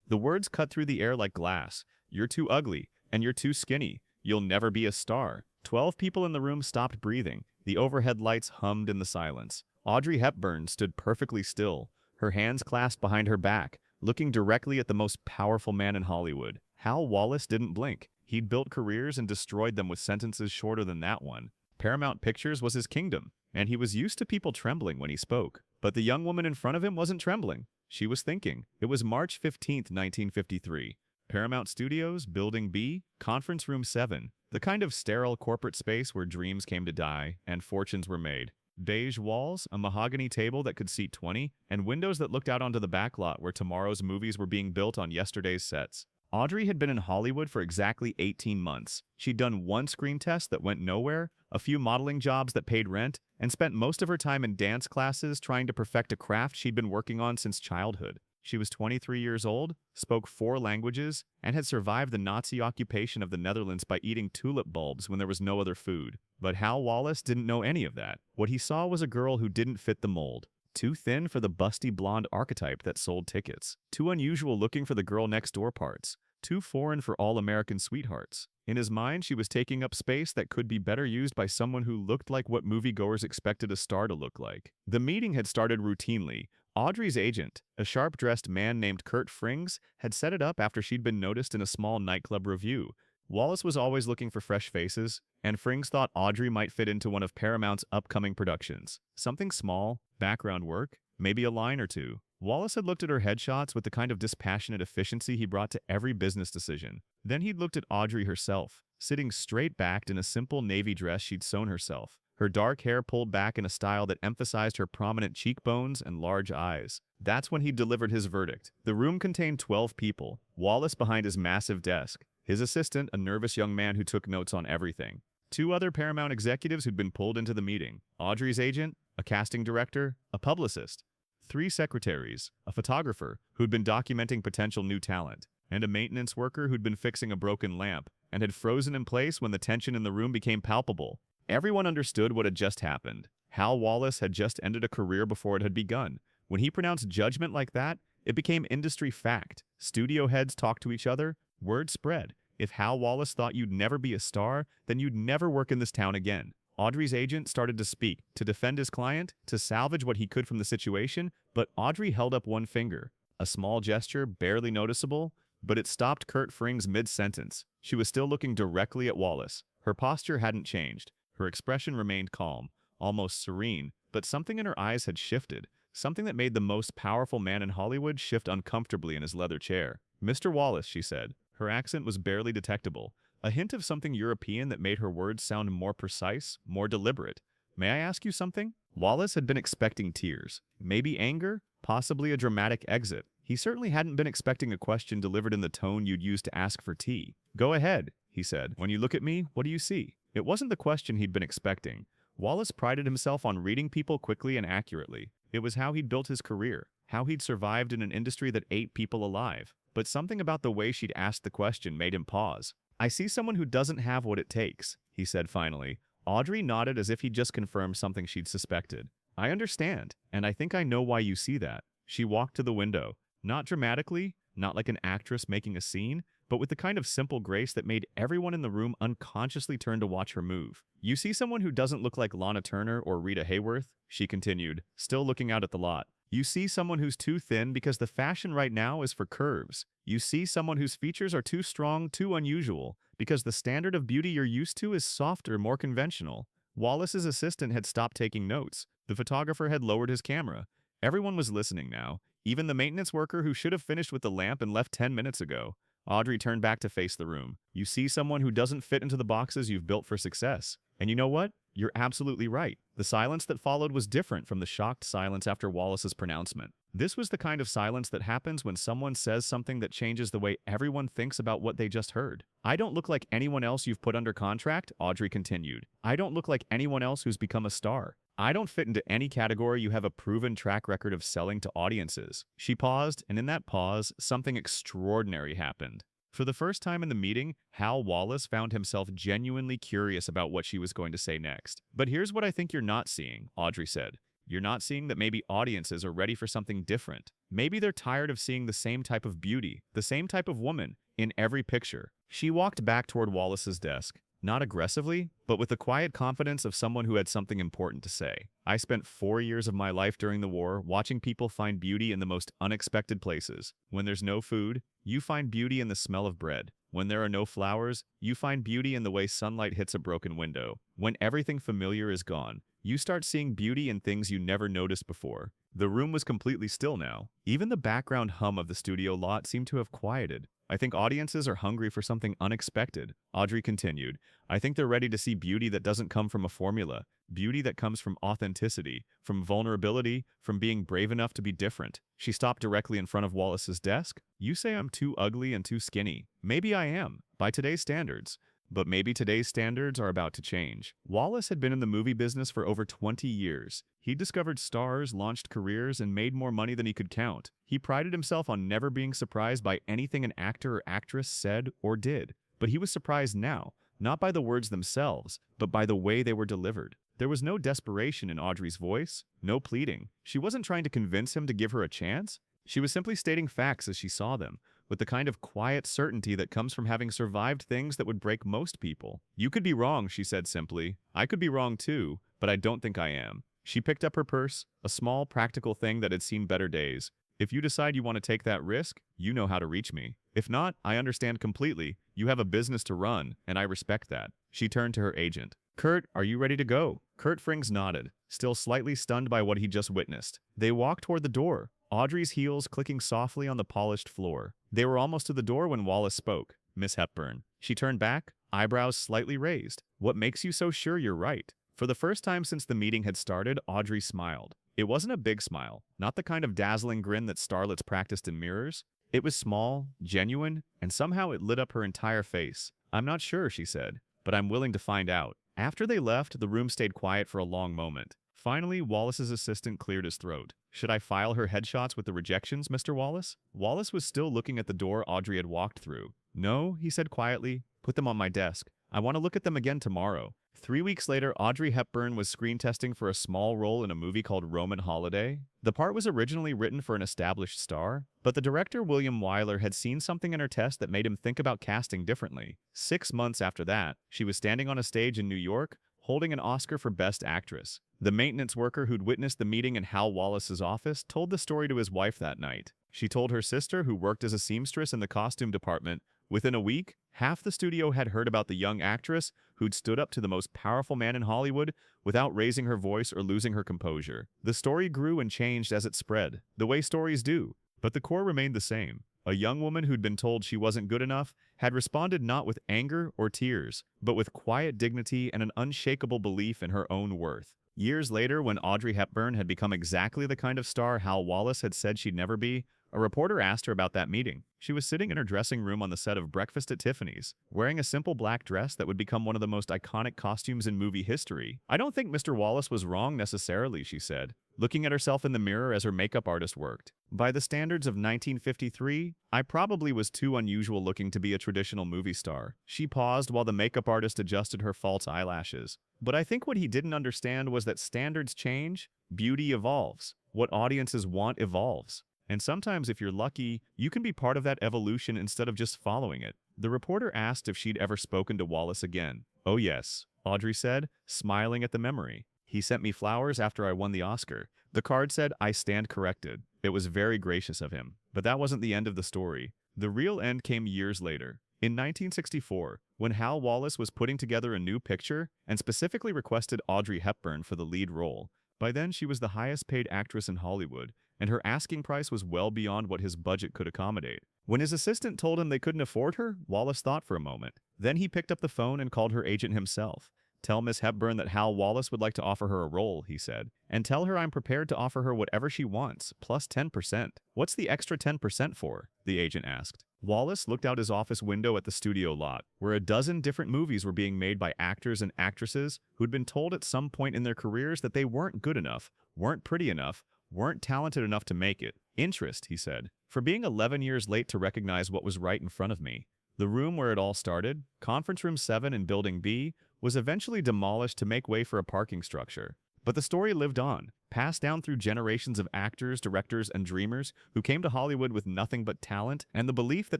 The words cut through the air like glass. "You're too ugly, and you're too skinny. You'll never be a star." 12 people in the room stopped breathing. The overhead lights hummed in the silence. Audrey Hepburn stood perfectly still, her hands clasped behind her back, looking directly at the most powerful man in Hollywood. Hal Wallis didn't blink. He'd built careers and destroyed them with sentences shorter than that one. Paramount Pictures was his kingdom, and he was used to people trembling when he spoke. But the young woman in front of him wasn't trembling. She was thinking. It was March 15th, 1953. Paramount Studios, Building B, Conference Room 7. The kind of sterile corporate space where dreams came to die and fortunes were made. Beige walls, a mahogany table that could seat 20, and windows that looked out onto the backlot where tomorrow's movies were being built on yesterday's sets. Audrey had been in Hollywood for exactly 18 months. She'd done one screen test that went nowhere, a few modeling jobs that paid rent, and spent most of her time in dance classes trying to perfect a craft she'd been working on since childhood. She was 23 years old, spoke 4 languages, and had survived the Nazi occupation of the Netherlands by eating tulip bulbs when there was no other food. But Hal Wallis didn't know any of that. What he saw was a girl who didn't fit the mold. Too thin for the busty blonde archetype that sold tickets. Too unusual looking for the girl next door parts. Too foreign for all-American sweethearts. In his mind, she was taking up space that could be better used by someone who looked like what moviegoers expected a star to look like. The meeting had started routinely. Audrey's agent, a sharp-dressed man named Kurt Frings, had set it up after she'd been noticed in a small nightclub review. Wallis was always looking for fresh faces, and Frings thought Audrey might fit into one of Paramount's upcoming productions. Something small, background work, maybe a line or two. Wallis had looked at her headshots with the kind of dispassionate efficiency he brought to every business decision. Then he'd looked at Audrey herself, sitting straight-backed in a simple navy dress she'd sewn herself, her dark hair pulled back in a style that emphasized her prominent cheekbones and large eyes. That's when he delivered his verdict. The room contained 12 people, Wallis behind his massive desk, his assistant, a nervous young man who took notes on everything. 2 other Paramount executives who'd been pulled into the meeting, Audrey's agent, a casting director, a publicist. 3 secretaries, a photographer who'd been documenting potential new talent, and a maintenance worker who'd been fixing a broken lamp and had frozen in place when the tension in the room became palpable. Everyone understood what had just happened. Hal Wallis had just ended a career before it had begun. When he pronounced judgment like that, it became industry fact. Studio heads talked to each other, word spread. If Hal Wallis thought you'd never be a star, then you'd never work in this town again. Audrey's agent started to speak, to defend his client, to salvage what he could from the situation, but Audrey held up one finger. A small gesture, barely noticeable, but it stopped Kurt Frings mid-sentence. She was still looking directly at Wallis. Her posture hadn't changed. Her expression remained calm, almost serene, but something in her eyes had shifted, something that made the most powerful man in Hollywood shift uncomfortably in his leather chair. "Mr. Wallis," she said. Her accent was barely detectable, a hint of something European that made her words sound more precise, more deliberate. "May I ask you something?" Wallis had been expecting tears, maybe anger, possibly a dramatic exit. He certainly hadn't been expecting a question delivered in the tone you'd use to ask for tea. "Go ahead," he said. "When you look at me, what do you see?" It wasn't the question he'd been expecting. Wallis prided himself on reading people quickly and accurately. It was how he'd built his career, how he'd survived in an industry that ate people alive. But something about the way she'd asked the question made him pause. "I see someone who doesn't have what it takes," he said finally. Audrey nodded as if he'd just confirmed something she'd suspected. "I understand, and I think I know why you see that." She walked to the window, not dramatically, not like an actress making a scene, but with the kind of simple grace that made everyone in the room unconsciously turn to watch her move. "You see someone who doesn't look like Lana Turner or Rita Hayworth," she continued, still looking out at the lot. "You see someone who's too thin because the fashion right now is for curves. You see someone whose features are too strong, too unusual, because the standard of beauty you're used to is softer, more conventional." Wallis's assistant had stopped taking notes. The photographer had lowered his camera. Everyone was listening now, even the maintenance worker who should have finished with the lamp and left 10 minutes ago. Audrey turned back to face the room. "You see someone who doesn't fit into the boxes you've built for success. And you know what? You're absolutely right." The silence that followed was different from the shocked silence after Wallis's pronouncement. This was the kind of silence that happens when someone says something that changes the way everyone thinks about what they just heard. "I don't look like anyone else you've put under contract," Audrey continued. "I don't look like anyone else who's become a star. I don't fit into any category you have a proven track record of selling to audiences." She paused, and in that pause, something extraordinary happened. For the first time in the meeting, Hal Wallis found himself genuinely curious about what she was going to say next. "But here's what I think you're not seeing," Audrey said. "You're not seeing that maybe audiences are ready for something different. Maybe they're tired of seeing the same type of beauty, the same type of woman, in every picture. She walked back toward Wallis's desk, not aggressively, but with the quiet confidence of someone who had something important to say. I spent 4 years of my life during the war watching people find beauty in the most unexpected places. When there's no food, you find beauty in the smell of bread. When there are no flowers, you find beauty in the way sunlight hits a broken window. When everything familiar is gone, you start seeing beauty in things you never noticed before. The room was completely still now. Even the background hum of the studio lot seemed to have quieted. I think audiences are hungry for something unexpected, Audrey continued. I think they're ready to see beauty that doesn't come from a formula, beauty that comes from authenticity, from vulnerability, from being brave enough to be different. She stopped directly in front of Wallis's desk. You say I'm too ugly and too skinny. Maybe I am, by today's standards. But maybe today's standards are about to change. Wallis had been in the movie business for over 20 years. He discovered stars, launched careers, and made more money than he could count. He prided himself on never being surprised by anything an actor or actress said or did. But he was surprised now, not by the words themselves, but by the way they were delivered. There was no desperation in Audrey's voice, no pleading. She wasn't trying to convince him to give her a chance. She was simply stating facts as she saw them, with the kind of quiet certainty that comes from having survived things that would break most people. You could be wrong, she said simply. I could be wrong too, but I don't think I am. She picked up her purse, a small, practical thing that had seen better days. If you decide you want to take that risk, you know how to reach me. If not, I understand completely. You have a business to run, and I respect that. She turned to her agent. Kurt, are you ready to go? Kurt Frings nodded, still slightly stunned by what he just witnessed. They walked toward the door, Audrey's heels clicking softly on the polished floor. They were almost to the door when Wallis spoke. Miss Hepburn. She turned back, eyebrows slightly raised. What makes you so sure you're right? For the first time since the meeting had started, Audrey smiled. It wasn't a big smile, not the kind of dazzling grin that starlets practiced in mirrors. It was small, genuine, and somehow it lit up her entire face. I'm not sure, she said, but I'm willing to find out. After they left, the room stayed quiet for a long moment. Finally, Wallis's assistant cleared his throat. Should I file her headshots with the rejections, Mr. Wallis? Wallis was still looking at the door Audrey had walked through. No, he said quietly. Put them on my desk. I want to look at them again tomorrow. 3 weeks later, Audrey Hepburn was screen testing for a small role in a movie called Roman Holiday. The part was originally written for an established star, but the director William Wyler had seen something in her test that made him think about casting differently. 6 months after that, she was standing on a stage in New York, holding an Oscar for Best Actress. The maintenance worker who'd witnessed the meeting in Hal Wallis's office told the story to his wife that night. She told her sister, who worked as a seamstress in the costume department. Within a week, half the studio had heard about the young actress who'd stood up to the most powerful man in Hollywood without raising her voice or losing her composure. The story grew and changed as it spread, the way stories do, but the core remained the same. A young woman who'd been told she wasn't good enough had responded not with anger or tears, but with quiet dignity and an unshakable belief in her own worth. Years later, when Audrey Hepburn had become exactly the kind of star Hal Wallis had said she'd never be, a reporter asked her about that meeting. She was sitting in her dressing room on the set of Breakfast at Tiffany's, wearing a simple black dress that would become one of the most iconic costumes in movie history. I don't think Mr. Wallis was wrong necessarily, she said, looking at herself in the mirror as her makeup artist worked. By the standards of 1953, I probably was too unusual looking to be a traditional movie star. She paused while the makeup artist adjusted her false eyelashes. But I think what he didn't understand was that standards change, beauty evolves. What audiences want evolves. And sometimes, if you're lucky, you can be part of that evolution instead of just following it. The reporter asked if she'd ever spoken to Wallis again. Oh yes, Audrey said, smiling at the memory. He sent me flowers after I won the Oscar. The card said, I stand corrected. It was very gracious of him. But that wasn't the end of the story. The real end came years later. In 1964, when Hal Wallis was putting together a new picture and specifically requested Audrey Hepburn for the lead role. By then, she was the highest paid actress in Hollywood, and her asking price was well beyond what his budget could accommodate. When his assistant told him they couldn't afford her, Wallis thought for a moment. Then he picked up the phone and called her agent himself. Tell Miss Hepburn that Hal Wallis would like to offer her a role, he said. And tell her I'm prepared to offer her whatever she wants, plus 10%. What's the extra 10% for? The agent asked. Wallis looked out his office window at the studio lot, where a dozen different movies were being made by actors and actresses who'd been told at some point in their careers that they weren't good enough, weren't pretty enough, weren't talented enough to make it. Interest, he said, for being 11 years late to recognize what was right in front of me. The room where it all started, Conference Room 7 in Building B, was eventually demolished to make way for a parking structure. But the story lived on. passed down through generations of actors, directors, and dreamers who came to Hollywood with nothing but talent and the belief that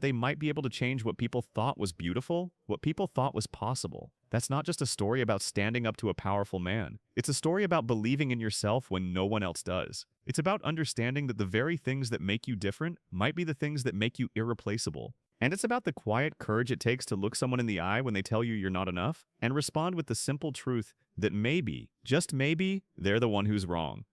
they might be able to change what people thought was beautiful, what people thought was possible. That's not just a story about standing up to a powerful man. It's a story about believing in yourself when no one else does. It's about understanding that the very things that make you different might be the things that make you irreplaceable. And it's about the quiet courage it takes to look someone in the eye when they tell you you're not enough and respond with the simple truth that maybe, just maybe, they're the one who's wrong.